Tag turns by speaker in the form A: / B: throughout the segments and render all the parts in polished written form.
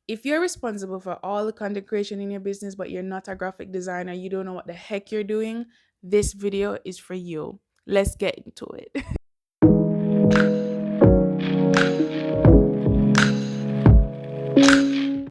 A: If you're responsible for all the content creation in your business, but you're not a graphic designer, you don't know what the heck you're doing, this video is for you. Let's get into it.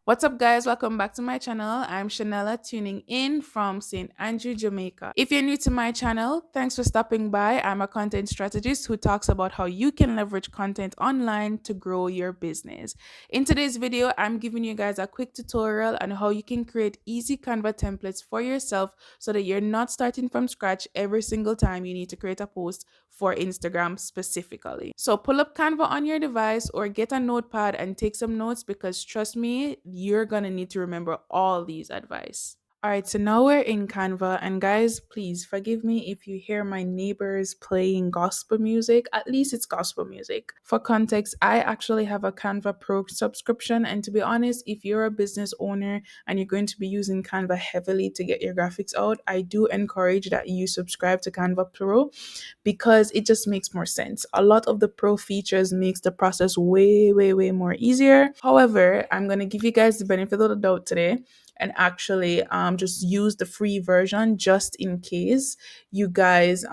A: What's up, guys? Welcome back to my channel. I'm Chanella, tuning in from St. Andrew, Jamaica. If you're new to my channel, thanks for stopping by. I'm a content strategist who talks about how you can leverage content online to grow your business. In today's video, I'm giving you guys a quick tutorial on how you can create easy Canva templates for yourself so that you're not starting from scratch every single time you need to create a post for Instagram specifically. So pull up Canva on your device or get a notepad and take some notes, because trust me, you're gonna need to remember all these advice. All right, so now we're in Canva, and guys, please forgive me if you hear my neighbors playing gospel music. At least it's gospel music. For context, I actually have a Canva Pro subscription, and to be honest, if you're a business owner and you're going to be using Canva heavily to get your graphics out, I do encourage that you subscribe to Canva Pro because it just makes more sense. A lot of the pro features makes the process way more easier. However, I'm going to give you guys the benefit of the doubt today and actually just use the free version just in case you guys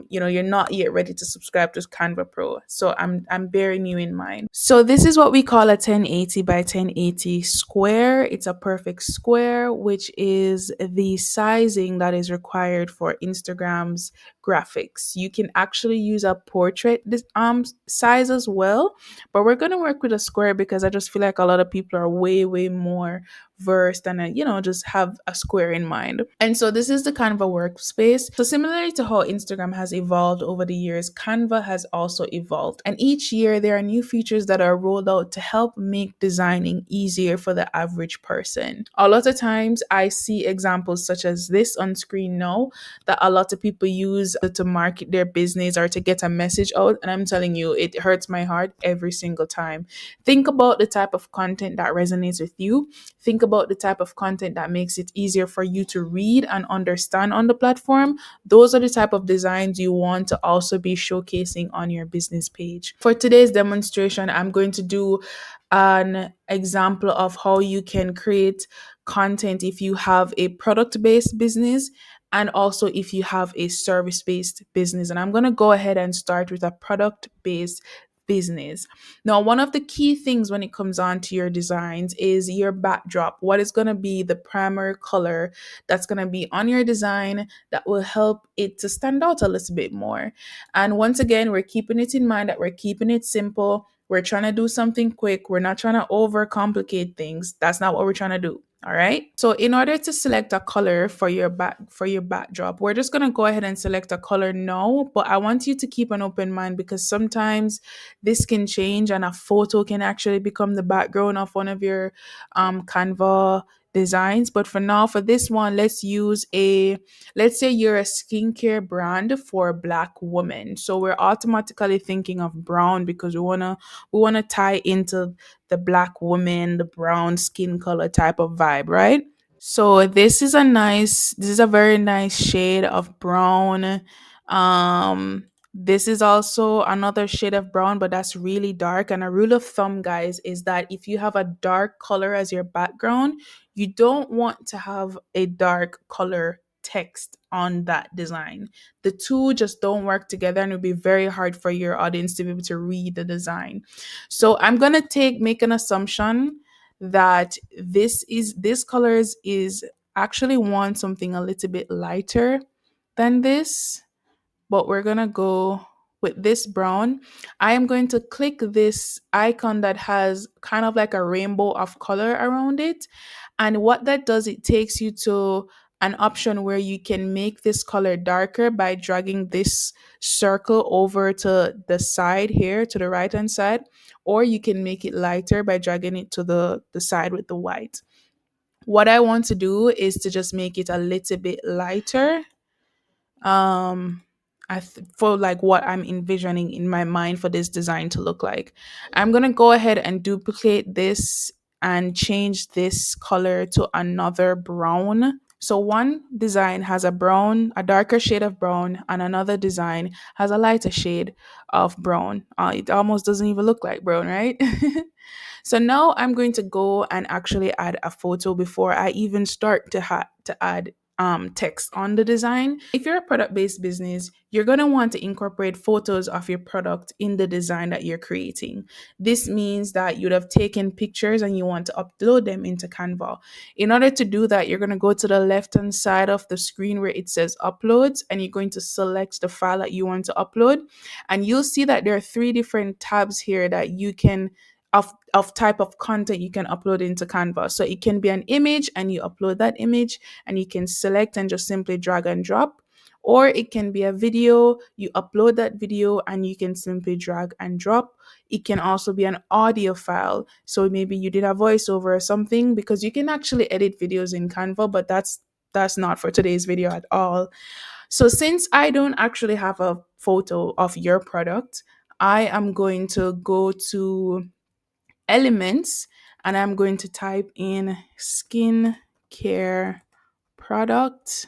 A: you're not yet ready to subscribe to Canva Pro. So I'm bearing you in mind. So this is what we call a 1080 by 1080 square. It's a perfect square, which is the sizing that is required for Instagram's graphics. You can actually use a portrait size as well, but we're going to work with a square because I just feel like a lot of people are way more versed and just have a square in mind. And so this is the Canva workspace. So similarly to how Instagram has evolved over the years, Canva has also evolved, and each year there are new features that are rolled out to help make designing easier for the average person. A lot of times I see examples such as this on screen now that a lot of people use to market their business or to get a message out, and I'm telling you, it hurts my heart every single time. Think about the type of content that resonates with you. Think about the type of content that makes it easier for you to read and understand on the platform. Those are the type of designs you want to also be showcasing on your business page. For today's demonstration, I'm going to do an example of how you can create content if you have a product-based business and also if you have a service-based business. And I'm going to go ahead and start with a product-based business. Now, one of the key things when it comes on to your designs is your backdrop. What is going to be the primary color that's going to be on your design that will help it to stand out a little bit more? And once again, we're keeping it in mind that we're keeping it simple. We're trying to do something quick. We're not trying to overcomplicate things. That's not what we're trying to do. All right. So in order to select a color for your backdrop, we're just gonna go ahead and select a color now. But I want you to keep an open mind because sometimes this can change and a photo can actually become the background of one of your Canva designs. But for now, for this one, let's say you're a skincare brand for Black women. So we're automatically thinking of brown because we wanna tie into the Black woman, the brown skin color type of vibe, right? So this is a very nice shade of brown. This is also another shade of brown, but that's really dark. And a rule of thumb, guys, is that if you have a dark color as your background, you don't want to have a dark color text on that design. The two just don't work together and it'll be very hard for your audience to be able to read the design. So I'm gonna make an assumption that this colors is actually want something a little bit lighter than this, but we're gonna go with this brown. I am going to click this icon that has kind of like a rainbow of color around it. And what that does, it takes you to an option where you can make this color darker by dragging this circle over to the side here, to the right hand side, or you can make it lighter by dragging it to the side with the white. What I want to do is to just make it a little bit lighter, um for like what I'm envisioning in my mind for this design to look like. I'm going to go ahead and duplicate this and change this color to another brown. So one design has a darker shade of brown, and another design has a lighter shade of brown. It almost doesn't even look like brown, right? So now I'm going to go and actually add a photo before I even start to add text on the design. If you're a product-based business, you're going to want to incorporate photos of your product in the design that you're creating. This means that you'd have taken pictures and you want to upload them into Canva. In order to do that, you're going to go to the left-hand side of the screen where it says uploads, and you're going to select the file that you want to upload. And you'll see that there are three different tabs here that you can of type of content you can upload into Canva. So it can be an image and you upload that image and you can select and just simply drag and drop. Or it can be a video, you upload that video and you can simply drag and drop. It can also be an audio file. So maybe you did a voiceover or something, because you can actually edit videos in Canva, but that's not for today's video at all. So since I don't actually have a photo of your product, I am going to go to elements and I'm going to type in skin care product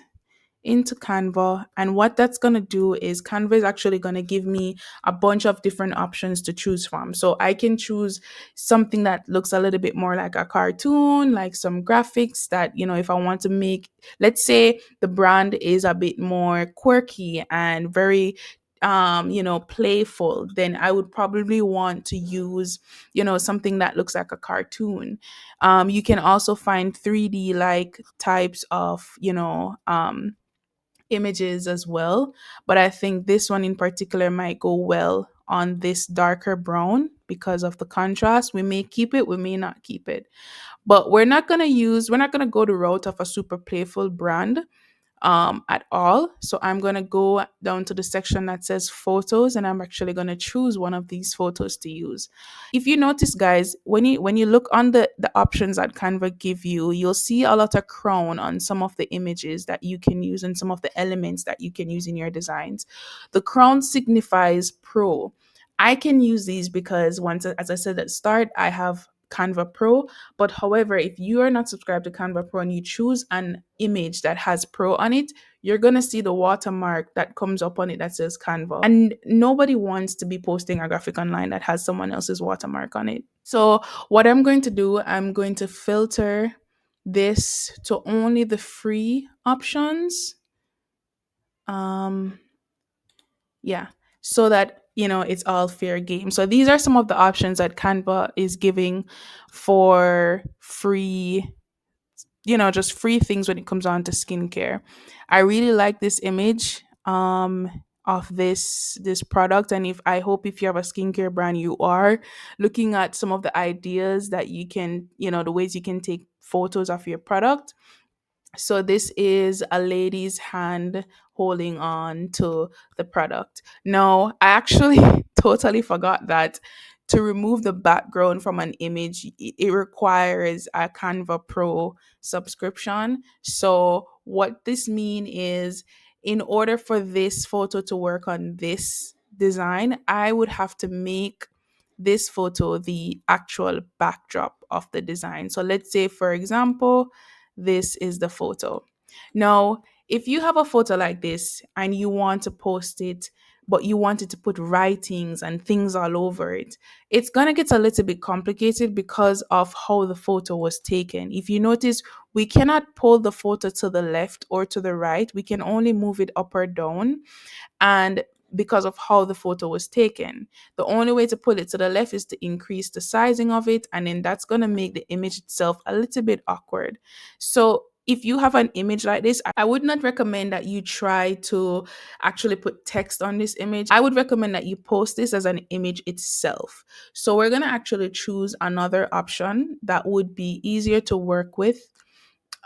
A: into Canva. And what that's going to do is Canva is actually going to give me a bunch of different options to choose from. So I can choose something that looks a little bit more like a cartoon, like some graphics that, if I want to make, let's say the brand is a bit more quirky and very playful, then I would probably want to use something that looks like a cartoon. You can also find 3D like types of images as well. But I think this one in particular might go well on this darker brown because of the contrast. We may keep it, we may not keep it. But we're not gonna go the route of a super playful brand at all. So I'm going to go down to the section that says photos, and I'm actually going to choose one of these photos to use. If you notice, guys, when you look on the options that Canva give you, you'll see a lot of crown on some of the images that you can use and some of the elements that you can use in your designs. The crown signifies pro. I can use these because once, as I said at the start, I have Canva Pro. But however, if you are not subscribed to Canva Pro and you choose an image that has Pro on it, you're going to see the watermark that comes up on it that says Canva. And nobody wants to be posting a graphic online that has someone else's watermark on it. So, what I'm going to do, I'm going to filter this to only the free options. Um, yeah, so that it's all fair game. So these are some of the options that Canva is giving for free, just free things when it comes on to skincare. I really like this image of this product, and if I hope if you have a skincare brand, you are looking at some of the ideas that you can, the ways you can take photos of your product. So this is a lady's hand holding on to the product. No, I actually totally forgot that to remove the background from an image, it requires a Canva Pro subscription. So what this means is, in order for this photo to work on this design, I would have to make this photo the actual backdrop of the design. So let's say, for example, this is the photo. Now, if you have a photo like this and you want to post it, but you wanted to put writings and things all over it, it's going to get a little bit complicated because of how the photo was taken. If you notice, we cannot pull the photo to the left or to the right, we can only move it up or down. And because of how the photo was taken, the only way to pull it to the left is to increase the sizing of it, and then that's going to make the image itself a little bit awkward. So if you have an image like this, I would not recommend that you try to actually put text on this image. I would recommend that you post this as an image itself. So we're going to actually choose another option that would be easier to work with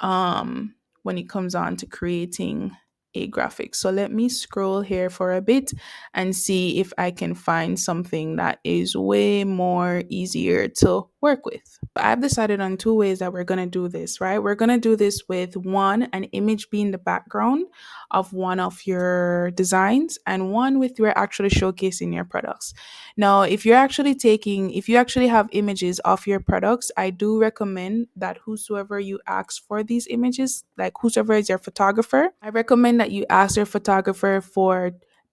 A: when it comes on to creating a graphic. So let me scroll here for a bit and see if I can find something that is way more easier to work with. I've decided on two ways that we're going to do this, right? We're going to do this with one, an image being the background of one of your designs, and one with you're actually showcasing your products. Now, if you actually have images of your products, I do recommend that whosoever you ask for these images, like whosoever is your photographer, I recommend that you ask your photographer for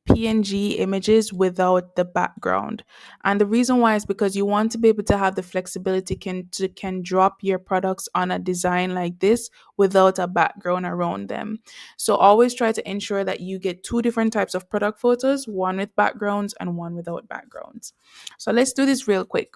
A: PNG images without the background. And the reason why is because you want to be able to have the flexibility can drop your products on a design like this without a background around them. So always try to ensure that you get two different types of product photos, one with backgrounds and one without backgrounds. So let's do this real quick.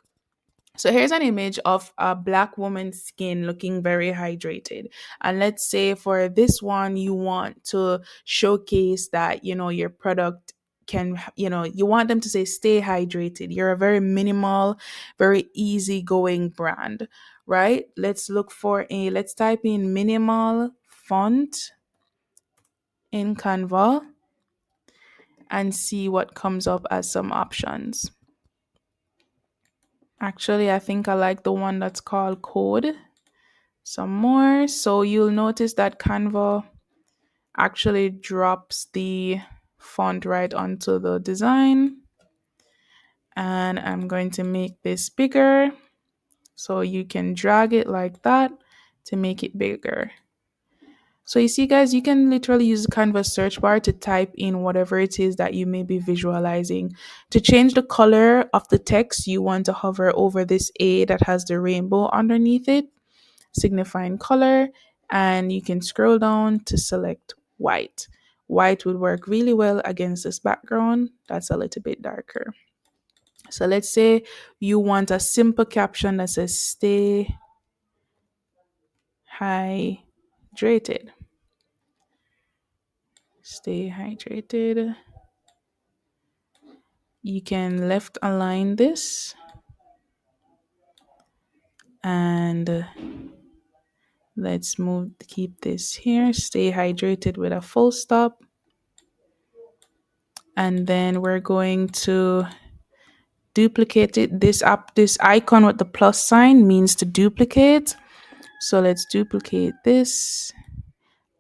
A: So here's an image of a black woman's skin looking very hydrated. And let's say for this one, you want to showcase that, your product can, you want them to say, stay hydrated. You're a very minimal, very easygoing brand, right? Let's type in minimal font in Canva and see what comes up as some options. Actually, I think I like the one that's called code some more. So you'll notice that Canva actually drops the font right onto the design. And I'm going to make this bigger. So you can drag it like that to make it bigger. So you see, guys, you can literally use the Canva search bar to type in whatever it is that you may be visualizing. To change the color of the text, you want to hover over this A that has the rainbow underneath it, signifying color, and you can scroll down to select white. White would work really well against this background that's a little bit darker. So let's say you want a simple caption that says stay hydrated. Stay hydrated. You can left align this and let's keep this here. Stay hydrated with a full stop. And then we're going to duplicate it. This icon with the plus sign means to duplicate. So let's duplicate this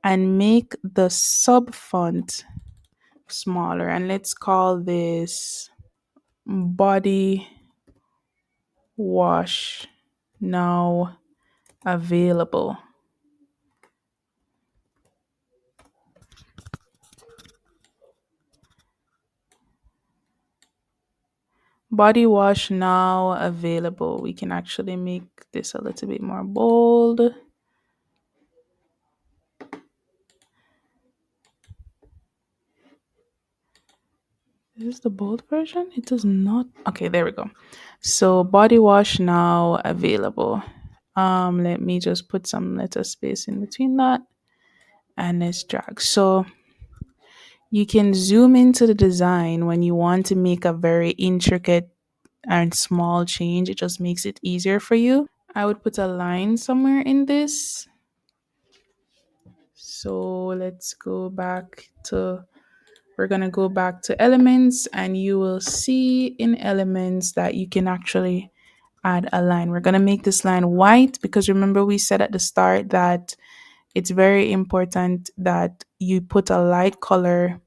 A: and make the sub font smaller. And let's call this body wash now available. Body wash now available. We can actually make this a little bit more bold. Is this the bold version? It does not. Okay, there we go. So body wash now available. Let me just put some letter space in between that and let's drag. So you can zoom into the design when you want to make a very intricate and small change. It just makes it easier for you. I would put a line somewhere in this. So let's go back to, we're going to go back to elements and you will see in elements that you can actually add a line. We're going to make this line white because remember we said at the start that it's very important that you put a light color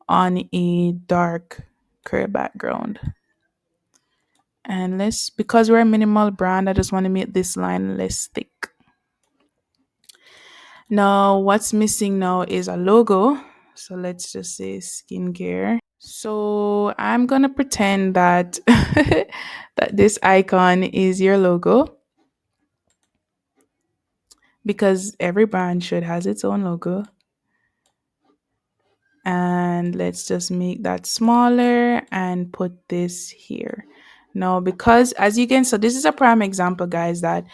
A: on a dark clear background. And because we're a minimal brand, I just want to make this line less thick. Now, what's missing now is a logo. So let's just say skincare. So I'm gonna pretend that that this icon is your logo because every brand should has its own logo. And let's just make that smaller and put this here. Now, because as you can, so this is a prime example, guys, that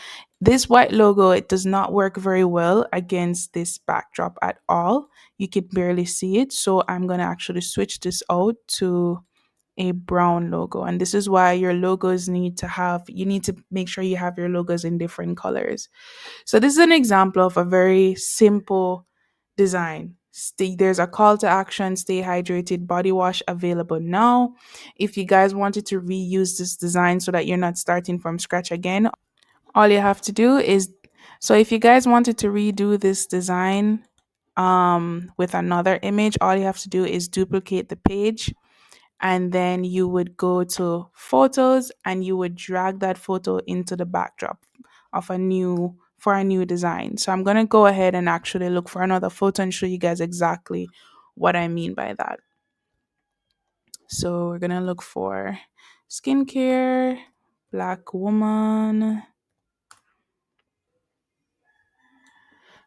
A: this white logo, it does not work very well against this backdrop at all. You can barely see it. So I'm going to actually switch this out to a brown logo. And this is why your logos you need to make sure you have your logos in different colors. So this is an example of a very simple design. There's a call to action, stay hydrated, body wash available now. If you guys wanted to reuse this design so that you're not starting from scratch again, all you have to do is, so if you guys wanted to redo this design with another image, all you have to do is duplicate the page and then you would go to photos and you would drag that photo into the backdrop of a new design. So I'm going to go ahead and actually look for another photo and show you guys exactly what I mean by that. So we're gonna look for skincare, black woman.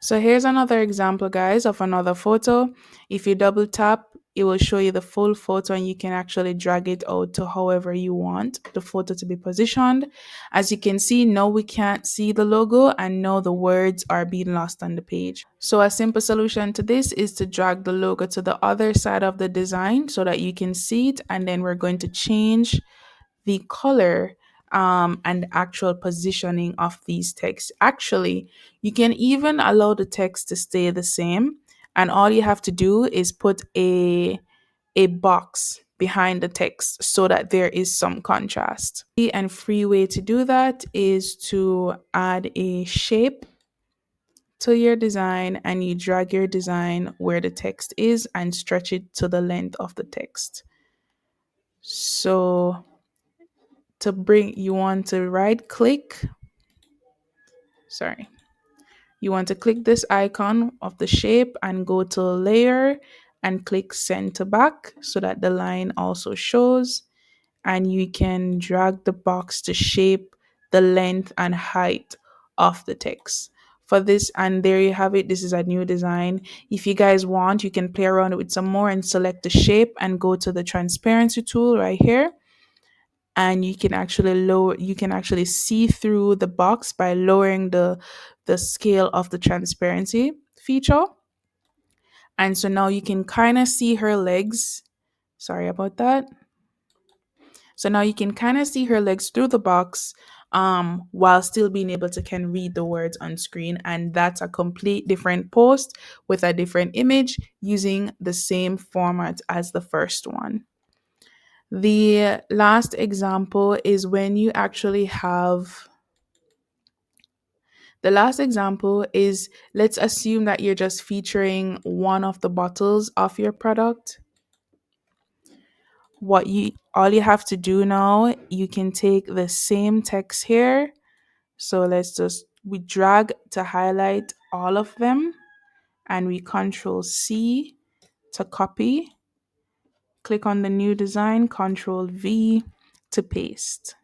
A: So here's another example, guys, of another photo. If you double tap, it will show you the full photo and you can actually drag it out to however you want the photo to be positioned. As you can see, no, we can't see the logo and no, the words are being lost on the page. So a simple solution to this is to drag the logo to the other side of the design so that you can see it. And then we're going to change the color and actual positioning of these texts. Actually, you can even allow the text to stay the same, and all you have to do is put a box behind the text so that there is some contrast. And free way to do that is to add a shape to your design and you drag your design where the text is and stretch it to the length of the text. So to bring you want to right click, sorry, you want to click this icon of the shape and go to layer and click send to back so that the line also shows, and you can drag the box to shape the length and height of the text for this. And there you have it. This is a new design. If you guys want, you can play around with some more and select the shape and go to the transparency tool right here, and you can actually see through the box by lowering the scale of the transparency feature. And so now you can kind of see her legs. Sorry about that. So now you can kind of see her legs through the box while still being able to can read the words on screen. And that's a complete different post with a different image using the same format as the first one. The last example is when you actually have the last example is, let's assume that you're just featuring one of the bottles of your product. What you all you have to do now, you can take the same text here. So we drag to highlight all of them and we control C to copy. Click on the new design, control V to paste.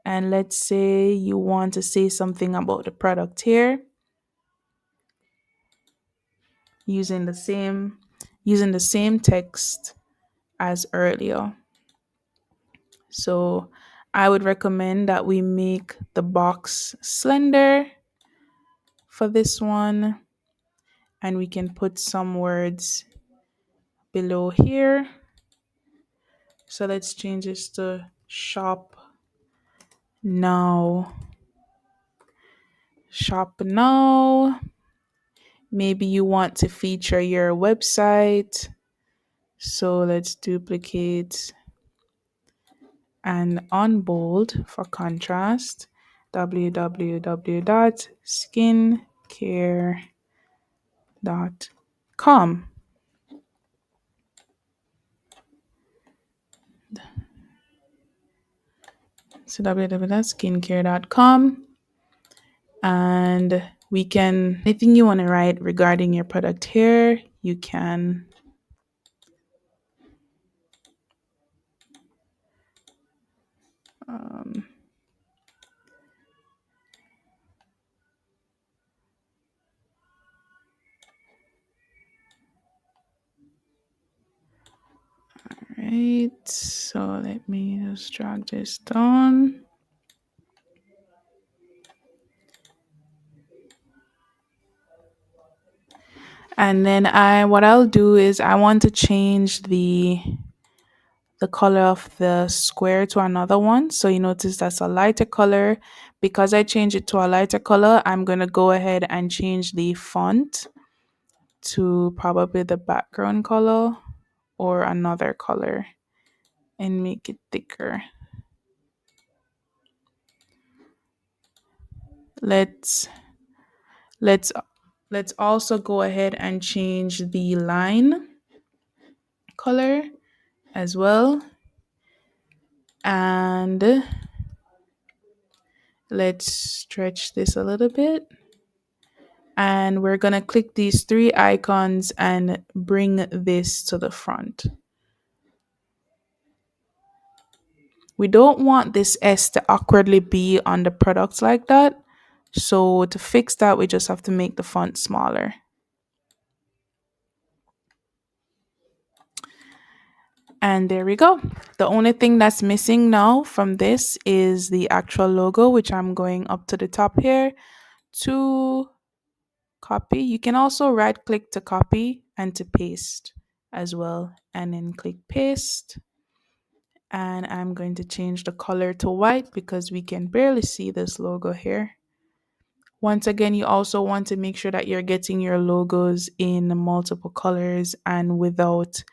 A: And let's say you want to say something about the product here using the same text as earlier. So I would recommend that we make the box slender for this one, and we can put some words below here. So let's change this to shop now. Shop now. Maybe you want to feature your website. So let's duplicate and unbold for contrast www.skincare.com. So www.skincare.com, and we can anything you want to write regarding your product here, you can. Um, right, so let me just drag this down. And then what I'll do is I want to change the color of the square to another one. So you notice that's a lighter color. Because I changed it to a lighter color, I'm going to go ahead and change the font to probably the background color or another color and make it thicker. Let's let's let's also go ahead and change the line color as well. And let's stretch this a little bit. And we're going to click these three icons and bring this to the front. We don't want this S to awkwardly be on the product like that. So to fix that, we just have to make the font smaller. And there we go. The only thing that's missing now from this is the actual logo, which I'm going up to the top here to copy. You can also right click to copy and to paste as well. And then click paste. And I'm going to change the color to white because we can barely see this logo here. Once again, you also want to make sure that you're getting your logos in multiple colors and without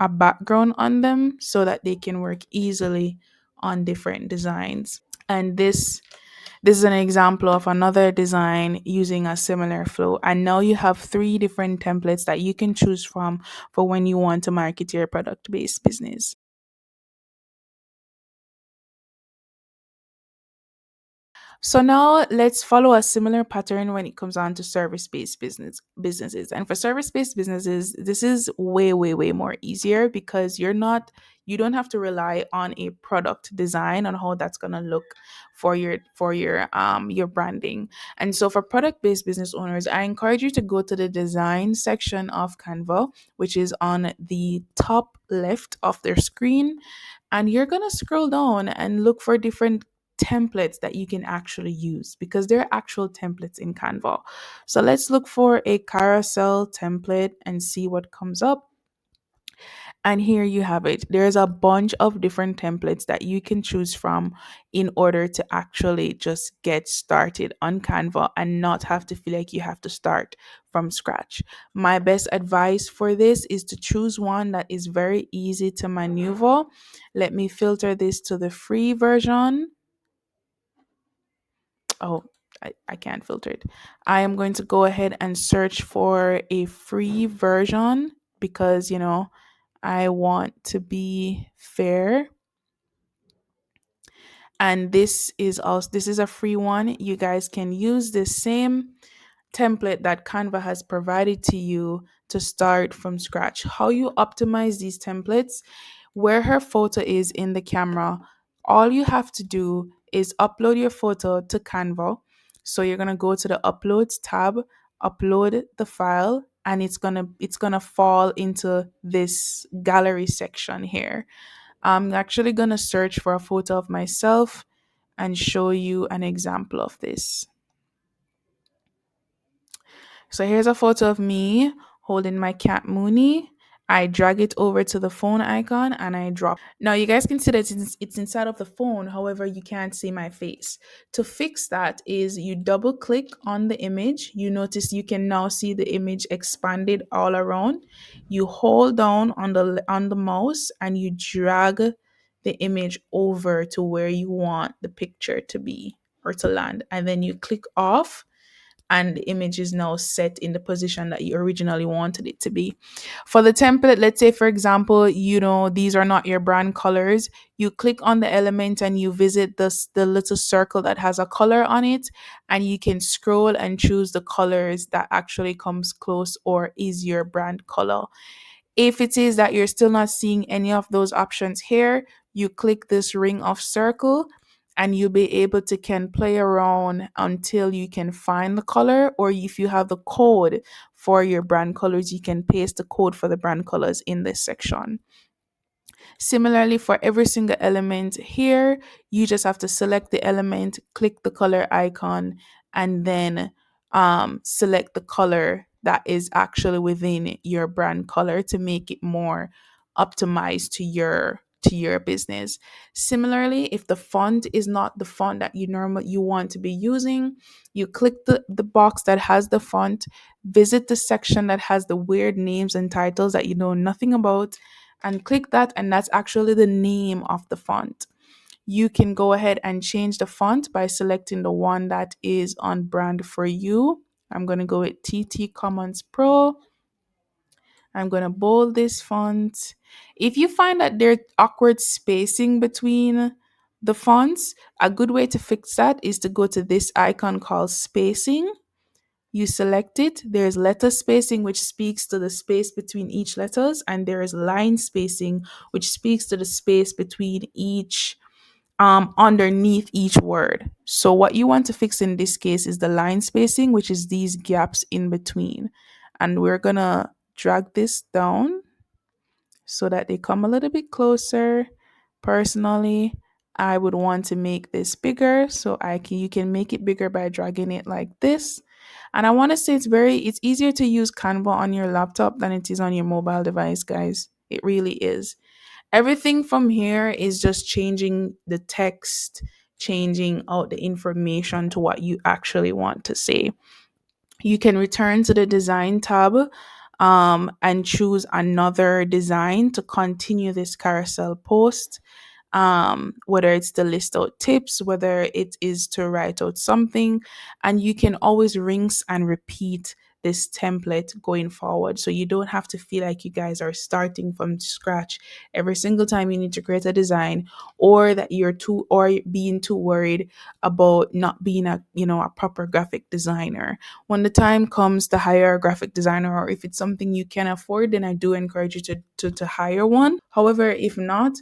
A: a background on them so that they can work easily on different designs. And this is an example of another design using a similar flow. And now you have three different templates that you can choose from for when you want to market your product based business. So now let's follow a similar pattern when it comes on to service-based businesses. And for service-based businesses, this is way more easier because you don't have to rely on a product design on how that's going to look for your branding. And so for product-based business owners, I encourage you to go to the design section of Canva, which is on the top left of their screen, and you're going to scroll down and look for different templates that you can actually use because there are actual templates in Canva. So let's look for a carousel template and see what comes up. And here you have it. There's a bunch of different templates that you can choose from in order to actually just get started on Canva and not have to feel like you have to start from scratch. My best advice for this is to choose one that is very easy to maneuver. Let me filter this to the free version. Oh, I can't filter it. I am going to go ahead and search for a free version because, I want to be fair. And this is a free one. You guys can use the same template that Canva has provided to you to start from scratch. How you optimize these templates, where her photo is in the camera, all you have to do is upload your photo to Canva. So you're going to go to the uploads tab, upload the file, and it's going to fall into this gallery section here. I'm actually going to search for a photo of myself and show you an example of this. So here's a photo of me holding my cat Mooney. I drag it over to the phone icon and I drop. Now you guys can see that it's inside of the phone. However, you can't see my face. To fix that is you double click on the image. You notice you can now see the image expanded all around. You hold down on the mouse and you drag the image over to where you want the picture to be or to land. And then you click off and the image is now set in the position that you originally wanted it to be. For the template, let's say for example, these are not your brand colors. You click on the element and you visit the little circle that has a color on it, and you can scroll and choose the colors that actually comes close or is your brand color. If it is that you're still not seeing any of those options here, you click this ring of circle and you'll be able to can play around until you can find the color, or if you have the code for your brand colors, you can paste the code for the brand colors in this section. Similarly, for every single element here, you just have to select the element, click the color icon, and then select the color that is actually within your brand color to make it more optimized to your business. Similarly, if the font is not the font that you want to be using, you click the box that has the font, visit the section that has the weird names and titles that you know nothing about, and click that, and that's actually the name of the font. You can go ahead and change the font by selecting the one that is on brand for you. I'm going to go with TT Commons Pro. I'm going to bold this font. If you find that there's awkward spacing between the fonts, a good way to fix that is to go to this icon called spacing. You select it. There's letter spacing, which speaks to the space between each letters, and there is line spacing, which speaks to the space between each underneath each word. So what you want to fix in this case is the line spacing, which is these gaps in between. And we're gonna drag this down so that they come a little bit closer. Personally, I would want to make this bigger, so you can make it bigger by dragging it like this. And I want to say it's easier to use Canva on your laptop than it is on your mobile device, guys. It really is. Everything from here is just changing the text, changing out the information to what you actually want to say. You can return to the design tab and choose another design to continue this carousel post, whether it's to list out tips, whether it is to write out something, and you can always rinse and repeat this template going forward. So you don't have to feel like you guys are starting from scratch every single time you need to create a design, or that you're too or being too worried about not being a proper graphic designer. When the time comes to hire a graphic designer, or if it's something you can afford, then I do encourage you to hire one. However, if not,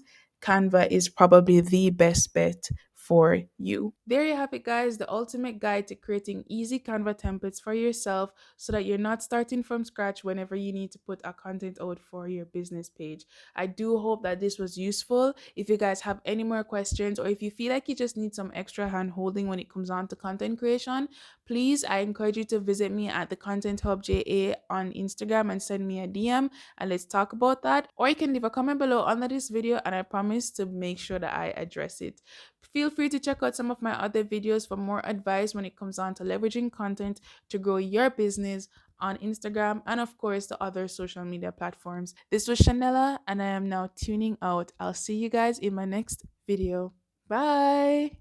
A: Canva is probably the best bet for you. There you have it, guys, the ultimate guide to creating easy Canva templates for yourself so that you're not starting from scratch whenever you need to put a content out for your business page. I do hope that this was useful. If you guys have any more questions, or if you feel like you just need some extra hand holding when it comes on to content creation, please, I encourage you to visit me at the Content Hub JA on Instagram and send me a DM and let's talk about that. Or you can leave a comment below under this video and I promise to make sure that I address it. Feel free to check out some of my other videos for more advice when it comes on to leveraging content to grow your business on Instagram and, of course, the other social media platforms. This was Chanella, and I am now tuning out. I'll see you guys in my next video. Bye.